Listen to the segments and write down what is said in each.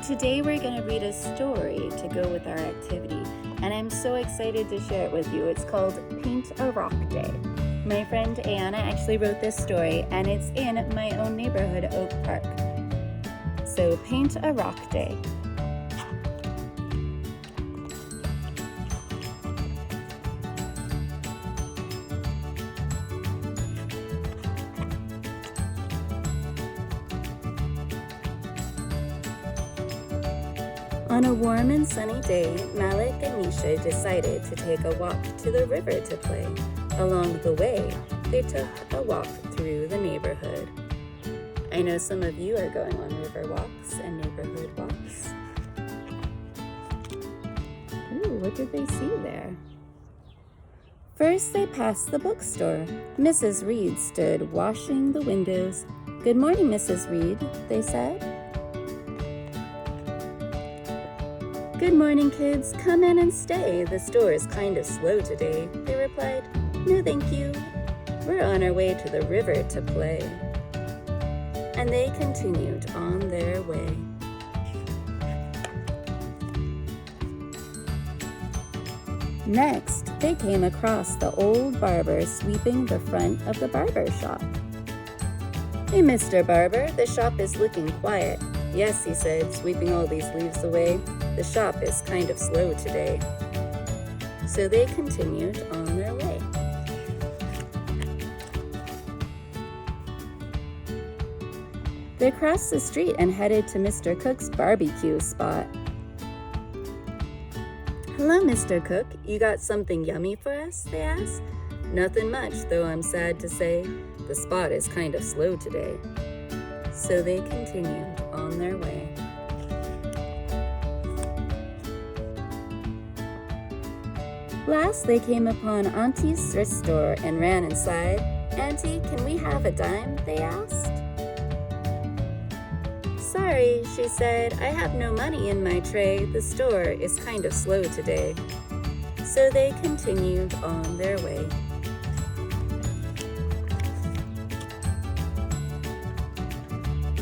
today we're going to read a story to go with our activity, and I'm so excited to share it with you. It's called Paint a Rock Day. My friend Anna actually wrote this story, and it's in my own neighborhood, Oak Park. So, Paint a Rock Day. On a warm and sunny day, Malik and Nisha decided to take a walk to the river to play. Along the way, they took a walk through the neighborhood. I know some of you are going on river walks and neighborhood walks. Ooh, what did they see there? First, they passed the bookstore. Mrs. Reed stood washing the windows. "Good morning, Mrs. Reed," they said. "Good morning, kids. Come in and stay. The store is kind of slow today," they replied. "No, thank you. We're on our way to the river to play." And they continued on their way. Next, they came across the old barber sweeping the front of the barber shop. "Hey, Mr. Barber, the shop is looking quiet." "Yes," he said, sweeping all these leaves away. "The shop is kind of slow today." So they continued on their way. They crossed the street and headed to Mr. Cook's barbecue spot. "Hello, Mr. Cook. You got something yummy for us?" they asked. "Nothing much, though I'm sad to say. The spot is kind of slow today." So they continued on their way. Last, they came upon Auntie's thrift store and ran inside. "Auntie, can we have a dime?" they asked. "Sorry," she said, "I have no money in my tray. The store is kind of slow today." So they continued on their way.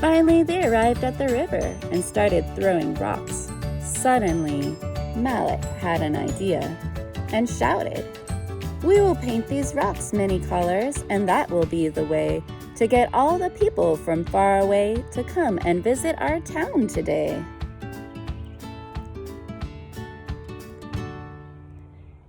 Finally, they arrived at the river and started throwing rocks. Suddenly, Malik had an idea and shouted, "We will paint these rocks many colors, and that will be the way to get all the people from far away to come and visit our town today."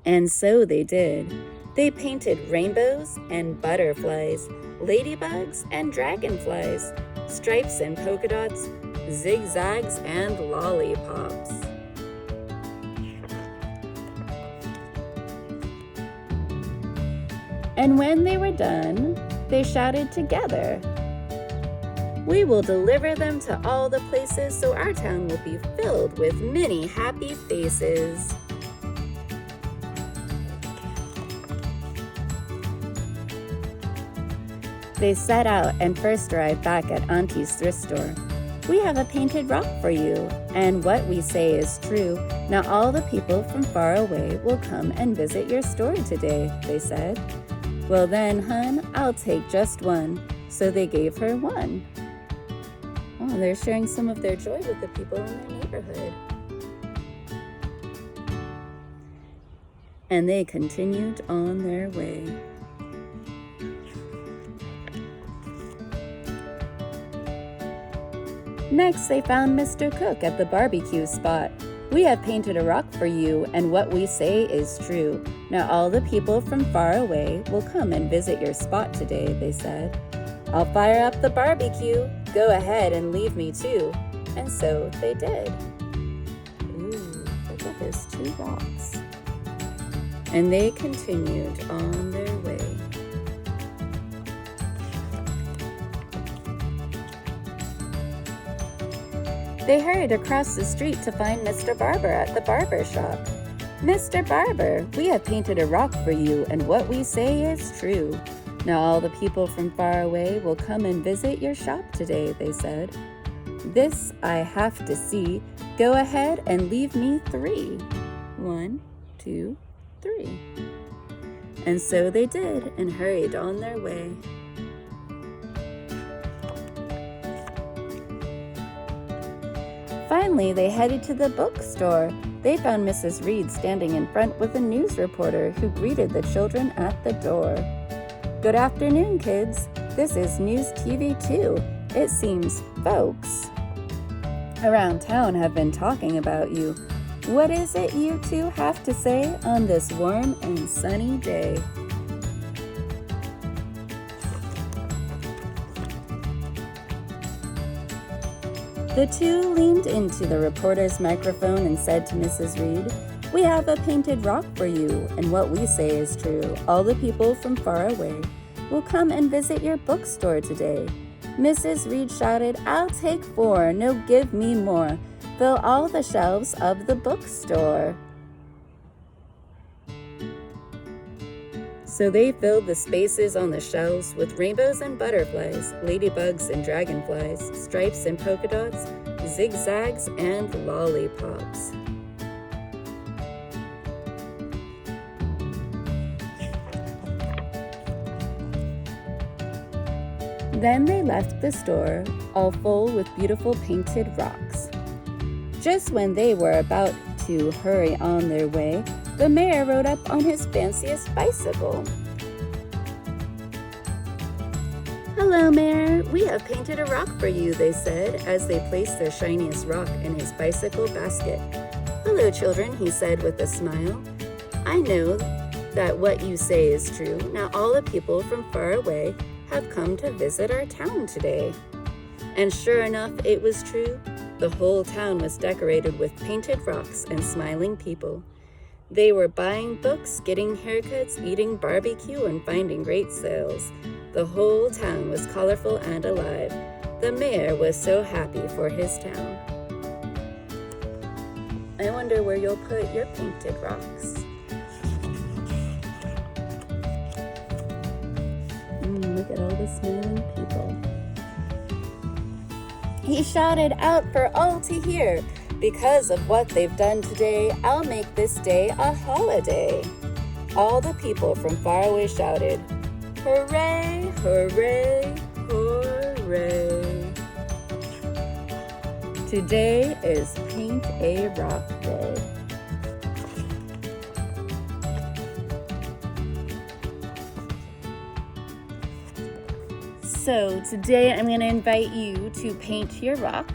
And so they did. They painted rainbows and butterflies, ladybugs and dragonflies, stripes and polka dots, zigzags and lollipops. And when they were done, they shouted together, "We will deliver them to all the places so our town will be filled with many happy faces." They set out and first arrived back at Auntie's thrift store. "We have a painted rock for you, and what we say is true. Now all the people from far away will come and visit your store today," they said. "Well then, hun, I'll take just one." So they gave her one. Oh, they're sharing some of their joy with the people in their neighborhood. And they continued on their way. Next, they found Mr. Cook at the barbecue spot. "We have painted a rock for you, and what we say is true. Now all the people from far away will come and visit your spot today," they said. "I'll fire up the barbecue. Go ahead and leave me too." And so they did. Ooh, look at those 2 rocks. And they continued on their way. They hurried across the street to find Mr. Barber at the barber shop. "Mr. Barber, we have painted a rock for you, and what we say is true. Now all the people from far away will come and visit your shop today," they said. "This I have to see. Go ahead and leave me 3. 1, 2, 3. And so they did and hurried on their way. Finally, they headed to the bookstore. They found Mrs. Reed standing in front with a news reporter who greeted the children at the door. Good afternoon, kids. This is News TV 2. It seems folks around town have been talking about you. What is it you two have to say on this warm and sunny day? The two leaned into the reporter's microphone and said to Mrs. Reed, "We have a painted rock for you, and what we say is true. All the people from far away will come and visit your bookstore today." Mrs. Reed shouted, "I'll take 4, no give me more. Fill all the shelves of the bookstore." So they filled the spaces on the shelves with rainbows and butterflies, ladybugs and dragonflies, stripes and polka dots, zigzags and lollipops. Then they left the store, all full with beautiful painted rocks. Just when they were about to hurry on their way, the mayor rode up on his fanciest bicycle. "Hello, Mayor. We have painted a rock for you," they said, as they placed their shiniest rock in his bicycle basket. "Hello, children," he said with a smile. "I know that what you say is true. Now all the people from far away have come to visit our town today." And sure enough, it was true. The whole town was decorated with painted rocks and smiling people. They were buying books, getting haircuts, eating barbecue, and finding great sales. The whole town was colorful and alive. The mayor was so happy for his town. I wonder where you'll put your painted rocks. Look at all the smiling people. He shouted out for all to hear, "Because of what they've done today, I'll make this day a holiday." All the people from far away shouted, "Hooray, hooray, hooray." Today is Paint a Rock Day. So today I'm going to invite you to paint your rock,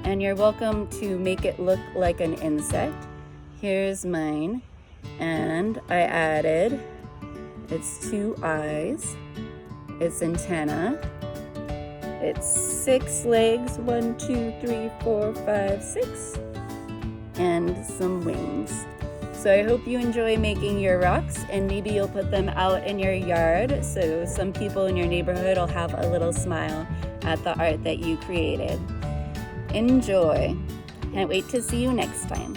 and you're welcome to make it look like an insect. Here's mine, and I added its 2 eyes, its antenna, its 6 legs, 1, 2, 3, 4, 5, 6, and some wings. So I hope you enjoy making your rocks, and maybe you'll put them out in your yard so some people in your neighborhood will have a little smile at the art that you created. Enjoy. Can't wait to see you next time.